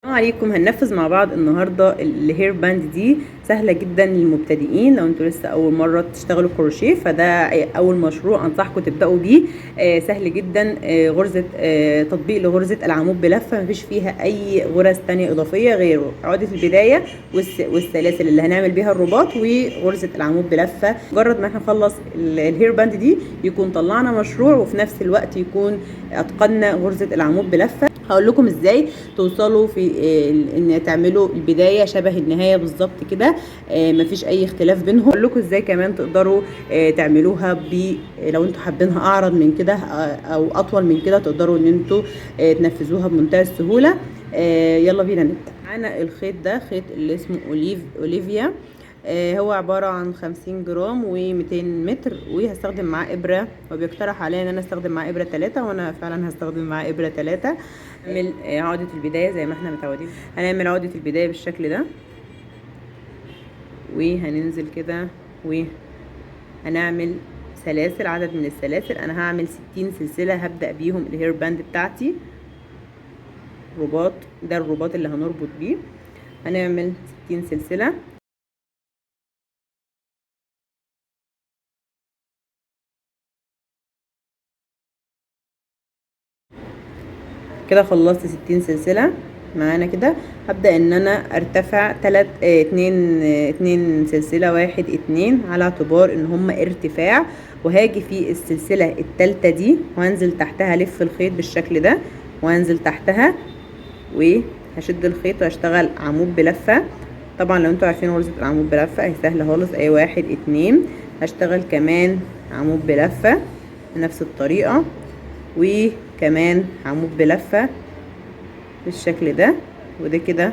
السلام عليكم. هننفذ مع بعض النهارده الهير باند دي. سهله جدا للمبتدئين. لو انتوا لسه اول مره تشتغلوا كروشيه فده اول مشروع انصحكم تبداوا بيه. سهل جدا. غرزه تطبيق لغرزه العمود بلفه، مفيش فيها اي غرز تانية اضافيه غير عقده البدايه والسلاسل اللي هنعمل بيها الرباط وغرزه العمود بلفه. مجرد ما احنا نخلص الهير باند دي يكون طلعنا مشروع، وفي نفس الوقت يكون اتقنا غرزه العمود بلفه. هقول لكم ازاي توصلوا في ان تعملوا البدايه شبه النهايه بالظبط كده. مفيش اي اختلاف بينهم. هقول لكم ازاي كمان تقدروا تعملوها لو انتوا حابينها اعرض من كده او اطول من كده، تقدروا ان انتوا تنفذوها بمنتهى السهوله. يلا بينا نبدا. معانا الخيط ده خيط اللي اسمه اوليفيا. هو عبارة عن 50 جرام و200 متر، وهستخدم معاه إبرة. وبيقترح عليا ان انا استخدم معاه إبرة 3، وانا فعلا هستخدم معاه إبرة 3. هنعمل عقدة البداية زي ما احنا متعودين. هنعمل عقدة البداية بالشكل ده، وهننزل كده، وهنعمل سلاسل. عدد من السلاسل انا هعمل 60 سلسلة هبدأ بيهم الهير باند بتاعتي. رباط، ده الرباط اللي هنربط بيه. هنعمل 60 سلسلة. كده خلصت 60 سلسلة معانا كده. هبدأ ان انا ارتفع اتنين سلسلة، 1 2، على اعتبار ان هما ارتفاع. وهاجي في السلسلة التالتة دي وهنزل تحتها، الف الخيط بالشكل ده وهنزل تحتها، وهشد الخيط وهشتغل عمود بلفة. طبعا لو انتوا عارفين غرزة العمود بلفة اهي سهلة خالص. 1 2، هشتغل كمان عمود بلفة بنفس الطريقة، وكمان عمود بلفة بالشكل ده. وده كده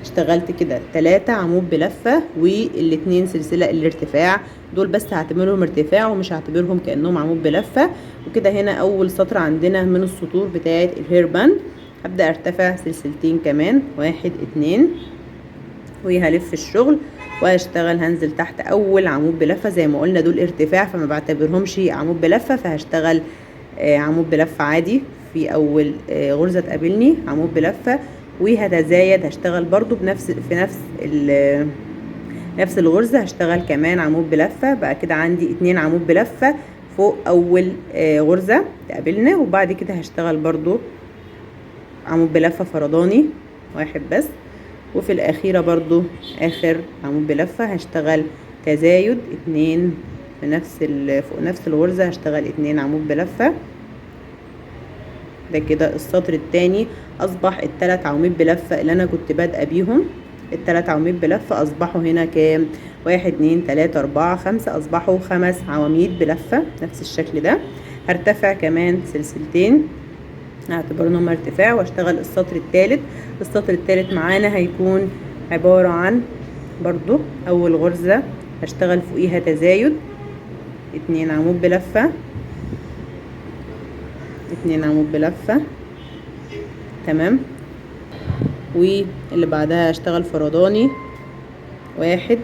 اشتغلت كده 3 عمود بلفة، والاتنين سلسلة الارتفاع دول بس هعتبرهم ارتفاع ومش هعتبرهم كأنهم عمود بلفة. وكده هنا اول سطر عندنا من السطور بتاعة الهير باند. هبدأ ارتفع سلسلتين كمان، 1 2، وهلف الشغل وهشتغل. هنزل تحت اول عمود بلفة زي ما قلنا، دول ارتفاع فما بعتبرهمش عمود بلفة، فهشتغل عمود بلفة عادي في اول غرزة تقابلني عمود بلفة. وهتزايد، هشتغل برضو نفس الغرزة، هشتغل كمان عمود بلفة. بقى كده عندي 2 عمود بلفة فوق اول غرزة تقابلنا. وبعد كده هشتغل برضو عمود بلفة فرداني 1 بس. وفي الاخيرة برضو اخر عمود بلفة هشتغل تزايد 2 فوق نفس الغرزة، هشتغل 2 عمود بلفة. ده كده السطر التاني. اصبح ال3 عواميد بلفة اللي انا كنت بادئه بيهم، ال3 عواميد بلفة اصبحوا هنا كام؟ 1 2 3 4 5، اصبحوا 5 عواميد بلفة نفس الشكل ده. هرتفع كمان سلسلتين، اعتبر انهم ارتفاع، واشتغل السطر الثالث. السطر الثالث معانا هيكون عبارة عن برضو اول غرزة هشتغل فوقيها تزايد 2 عمود بلفة، 2 عمود بلفة، تمام. واللي بعدها هشتغل فرداني 1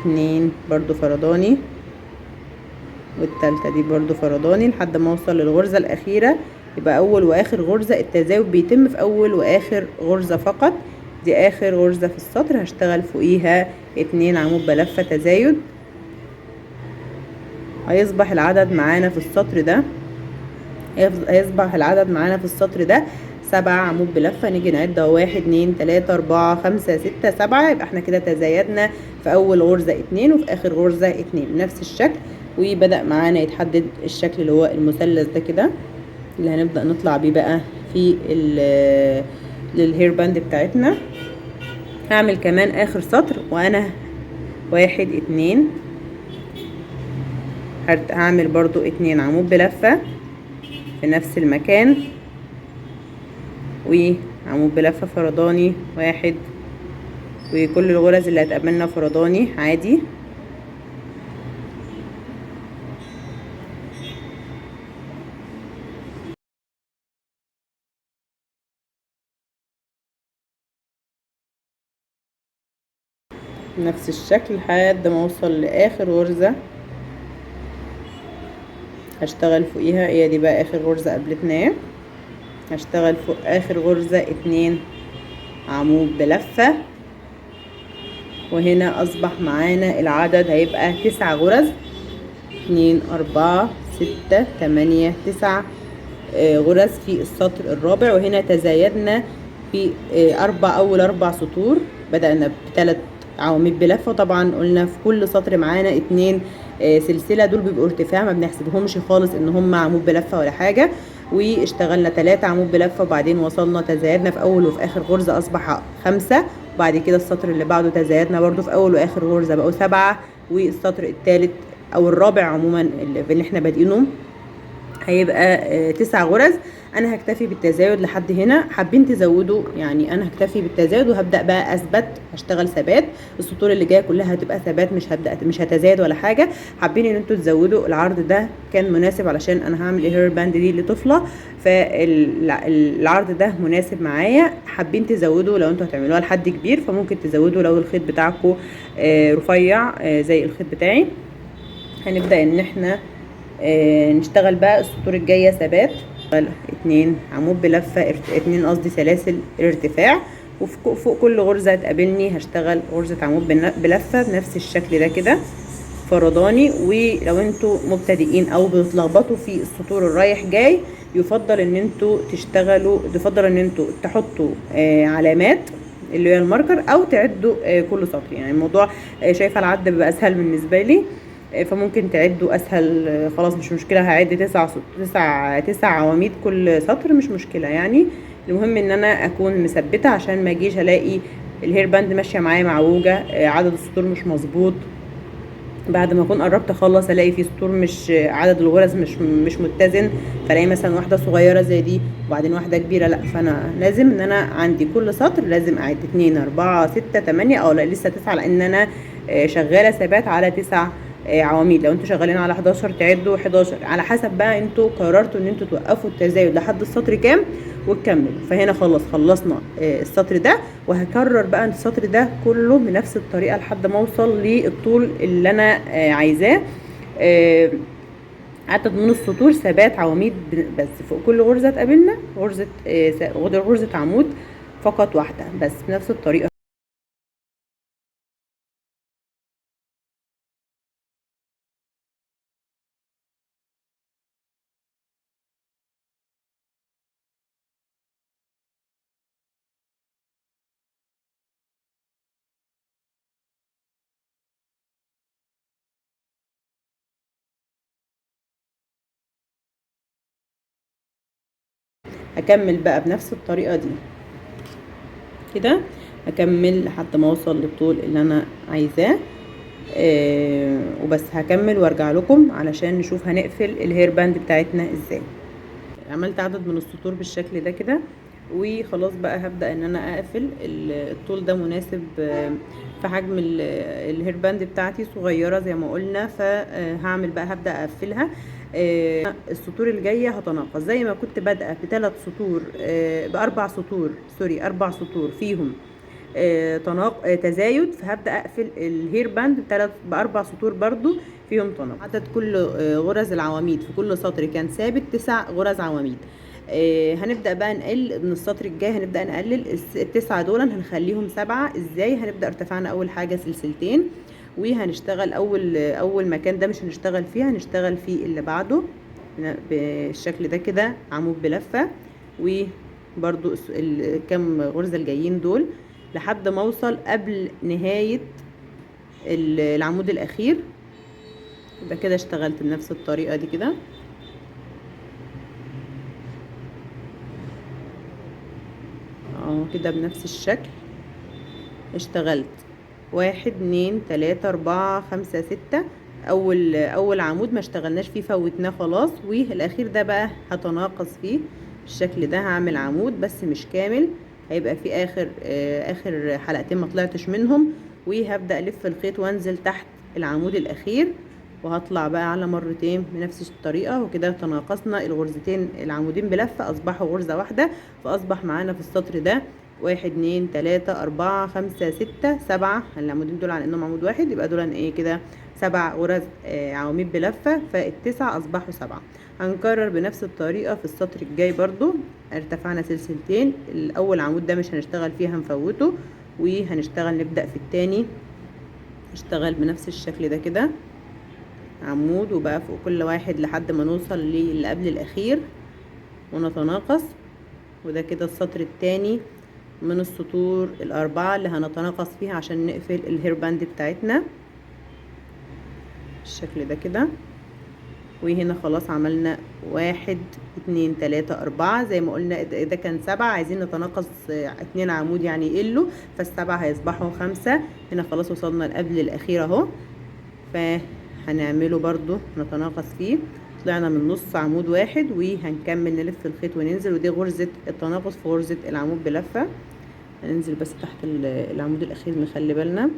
2، برضو فرداني، والتالتة دي برضو فرداني لحد ما اوصل للغرزة الاخيرة. يبقى اول واخر غرزة التزايد بيتم في اول واخر غرزة فقط. دي اخر غرزة في السطر، هشتغل فوقيها 2 عمود بلفة تزايد. هيصبح العدد معانا في السطر ده 7 عمود بلفة. نيجي نعد 1 2 3 4 5 6 7. يبقى احنا كده تزايدنا في اول غرزة 2 وفي اخر غرزة 2 بنفس الشكل. وبدأ معانا يتحدد الشكل اللي هو المثلث ده كده، اللي هنبدأ نطلع بيه بقى في للهير باند بتاعتنا. هعمل كمان اخر سطر وانا 1 2، هعمل برضو 2 عمود بلفة في نفس المكان، وعمود بلفة فرداني 1، وكل الغرز اللي هتقابلنا فرداني عادي. نفس الشكل لحد ما اوصل لاخر غرزة هشتغل فوقيها. هي دي بقى اخر غرزة قابلتنا. هشتغل فوق اخر غرزة 2 عمود بلفة، وهنا اصبح معانا العدد هيبقى 9 غرز، 2 4 6 8 9 غرز في السطر الرابع. وهنا تزايدنا في اول 4 سطور، بدأنا ب3 عواميد بلفة، طبعا قلنا في كل سطر معانا 2 سلسلة، دول بيبقوا ارتفاع ما بنحسبهمش خالص ان هم عمود بلفة ولا حاجة. واشتغلنا 3 عمود بلفة، وبعدين وصلنا تزايدنا في اول وفي اخر غرزة اصبح 5، وبعد كده السطر اللي بعده تزايدنا برضو في اول واخر غرزة بقوا 7، والسطر الثالث او الرابع عموما اللي احنا بادئينه هيبقى 9 غرز. انا هكتفي بالتزايد لحد هنا، حابين تزودوا يعني انا هكتفي بالتزايد وهبدا بقى اثبت، هشتغل ثبات. السطور اللي جايه كلها هتبقى ثبات، مش هتزايد ولا حاجه. حابين ان انتوا تزودوا، العرض ده كان مناسب علشان انا هعمل الهير باند دي لطفله، فالعرض ده مناسب معايا. حابين تزودوا لو انتوا هتعملوها لحد كبير فممكن تزودوا، لو الخيط بتاعكم رفيع زي الخيط بتاعي. هنبدا ان احنا نشتغل بقى السطور الجايه ثبات، 2 عمود بلفه، 2 قصدي سلاسل ارتفاع، وفوق كل غرزه هتقابلني هشتغل غرزه عمود بلفه بنفس الشكل ده كده فرداني. ولو انتوا مبتدئين او بتتلخبطوا في السطور الرايح جاي، يفضل ان انتوا تحطوا علامات اللي هي الماركر، او تعدوا كل سطر. يعني الموضوع شايفه العد بيبقى اسهل بالنسبه لي، فممكن تعدوا اسهل. خلاص مش مشكله، هعد 9 عواميد كل سطر، مش مشكله يعني. المهم ان انا اكون مثبته عشان ما اجيش الاقي الهير باند ماشيه معايا معوجه، عدد السطور مش مظبوط، بعد ما اكون قربت اخلص الاقي في سطور مش عدد الغرز مش متزن، فلاقي مثلا واحده صغيره زي دي وبعدين واحده كبيره. لا، فانا لازم ان انا عندي كل سطر لازم اعد 2 4 6 8 او لا لسه 9، لان انا شغاله ثبات على 9 عواميد. لو انتوا شغالين على 11 تعدوا 11، على حسب بقى انتوا قررتوا ان انتوا توقفوا التزايد لحد السطر كام وتكملوا. فهنا خلصنا السطر ده، وهكرر بقى السطر ده كله بنفس الطريقه لحد ما اوصل للطول اللي انا عايزاه. عدد من السطور ثبات عواميد بس، فوق كل غرزه تقابلنا غرزه عمود فقط واحده بس بنفس الطريقه. هكمل بقى بنفس الطريقه دي كده، هكمل لحد ما اوصل للطول اللي انا عايزاه. وبس هكمل وارجع لكم علشان نشوف هنقفل الهير باند بتاعتنا ازاي. عملت عدد من السطور بالشكل ده كده، وخلاص بقى هبدأ ان انا اقفل. الطول ده مناسب في حجم الهير باند بتاعتي صغيرة زي ما قلنا، فهعمل بقى هبدأ اقفلها. السطور الجاية هتناقص زي ما كنت بادئة ب3 سطور، ب4 سطور، سوري 4 سطور فيهم تزايد، فهبدأ اقفل الهير باند ب4 سطور برضو فيهم تناقص. عدد كل غرز العواميد في كل سطر كان ثابت 9 غرز عواميد. هنبدأ بقى نقل من السطر الجاي، هنبدأ نقلل ال9 دول هنخليهم 7. ازاي؟ هنبدأ ارتفعنا اول حاجة سلسلتين، وهنشتغل اول مكان ده مش هنشتغل فيه، هنشتغل فيه اللي بعده بالشكل ده كده عمود بلفة، وبرضو الكام غرزة الجايين دول لحد ما اوصل قبل نهاية العمود الاخير. يبقى كده اشتغلت بنفس الطريقة دي كده كده بنفس الشكل. اشتغلت 1 2 3 4 5 6، اول عمود ما اشتغلناش فيه فوتناه خلاص، والاخير ده بقى هتناقص فيه بالشكل ده. هعمل عمود بس مش كامل، هيبقى في اخر حلقتين ما طلعتش منهم، وهبدأ الف الخيط وانزل تحت العمود الاخير، وهطلع بقى على مرتين بنفس الطريقة. وكده تناقصنا الغرزتين العمودين بلفة اصبحوا غرزة واحدة، فاصبح معانا في السطر ده 1 2 3 4 5 6 7 العمودين دول على انهم عمود واحد، يبقى دول ايه كده 7 غرز عواميد بلفة، فالتسع اصبحوا 7. هنكرر بنفس الطريقة في السطر الجاي برضو. ارتفعنا سلسلتين، الاول عمود ده مش هنشتغل فيه، هنفوته وهنشتغل نبدأ في التاني. نشتغل بنفس الشكل ده كده عمود، وبقى فوق كل واحد لحد ما نوصل للي قبل الاخير ونتناقص. وده كده السطر التاني من السطور الاربعة اللي هنتناقص فيها عشان نقفل الهير باند بتاعتنا بالشكل ده كده. وهنا خلاص عملنا 1 2 3 4 زي ما قلنا. ده كان 7، عايزين نتناقص 2 عمود يعني يقلوا، فالسبعة هيصبحوا 5. هنا خلاص وصلنا لقبل الاخير اهو، فهنعمله برضو نتناقص فيه. طلعنا من نص عمود واحد وهنكمل نلف الخيط وننزل، ودي غرزة التناقص في غرزة العمود بلفة. هننزل بس تحت العمود الاخير، نخلي بالنا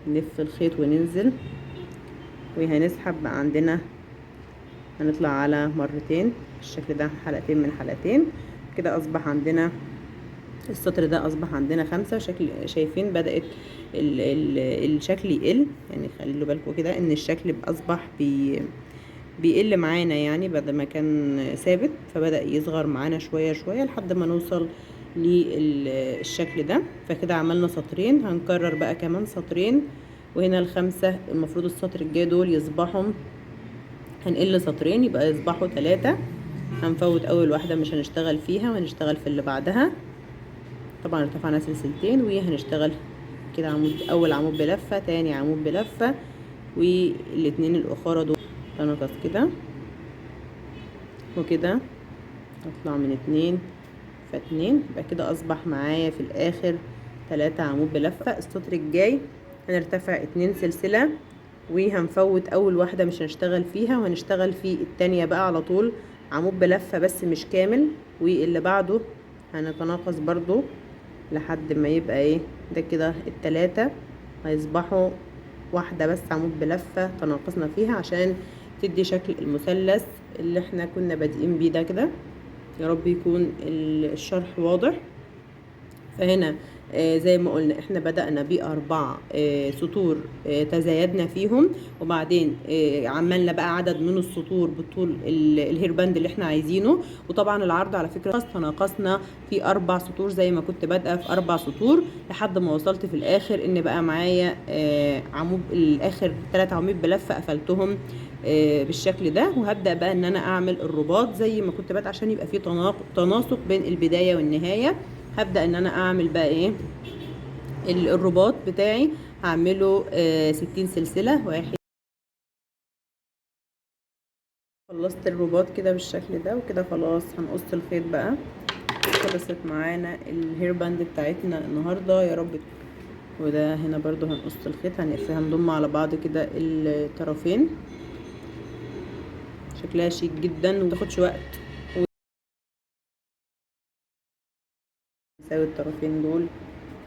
نلف الخيط وننزل وهنسحب. بقى عندنا هنطلع على مرتين بالشكل ده، حلقتين من حلقتين كده. اصبح عندنا السطر ده اصبح عندنا 5. شكل شايفين بدأت الشكل يقل، يعني خلوا بالكم كده ان الشكل اصبح بيقل معانا، يعني بدل ما كان ثابت فبدأ يصغر معانا شوية شوية لحد ما نوصل للشكل ده. فكده عملنا سطرين، هنكرر بقى كمان سطرين. وهنا ال5 المفروض السطر الجاي دول يصبحوا، هنقل سطرين يبقى يصبحوا 3. هنفوت اول واحدة مش هنشتغل فيها وهنشتغل في اللي بعدها. طبعا ارتفعنا سلسلتين وهنشتغل كده عمود، اول عمود بلفة، تاني عمود بلفة، والاتنين الاخرى دول تناقص كده وكده. اطلع من 2 فاتنين، يبقى كده اصبح معايا في الاخر 3 عمود بلفة. السطر الجاي هنرتفع 2 سلسلة وهنفوت اول واحدة مش هنشتغل فيها وهنشتغل في التانية بقى على طول عمود بلفة بس مش كامل، واللي بعده هنتناقص برضو لحد ما يبقى ايه ده كده. ال3 هيصبحوا واحدة بس عمود بلفة تناقصنا فيها عشان تدي شكل المثلث اللي احنا كنا بادئين بيه ده كده. يا رب يكون الشرح واضح. فهنا زي ما قلنا احنا بدأنا ب4 سطور تزايدنا فيهم، وبعدين عملنا بقى عدد من السطور بالطول الهيرباند اللي احنا عايزينه. وطبعا العرض على فكرة تناقصنا في 4 سطور زي ما كنت بادئه في 4 سطور لحد ما وصلت في الاخر ان بقى معايا عمود الاخر 3 عمود بلفة قفلتهم بالشكل ده. وهبدأ بقى ان انا اعمل الرباط زي ما كنت بادئه عشان يبقى في تناسق بين البداية والنهاية. هبدأ ان انا اعمل بقى ايه الرباط بتاعي. هعمله 60 سلسلة. واحد، خلصت الرباط كده بالشكل ده وكده. خلاص هنقص الخيط بقى. خلصت معانا الهير باند بتاعتنا النهارده يا رب. وده هنا برضو هنقص الخيط، هنضم على بعض كده الطرفين. شكلها شيك جدا ومتاخدش وقت. نساوي الطرفين دول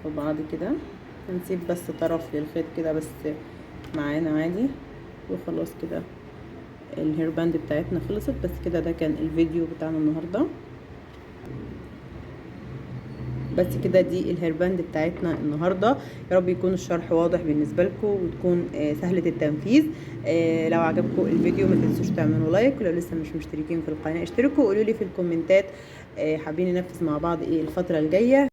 وبعض كده، هنسيب بس طرف للخيط كده بس معانا عادي. وخلاص كده الهير باند بتاعتنا خلصت. بس كده ده كان الفيديو بتاعنا النهارده. بس كده دي الهير باند بتاعتنا النهارده. يا رب يكون الشرح واضح بالنسبه لكم وتكون سهله التنفيذ. لو عجبكم الفيديو ما تنسوش تعملوا لايك، ولو لسه مش مشتركين في القناه اشتركوا. وقولوا لي في الكومنتات حابين ننفذ مع بعض ايه الفتره الجايه.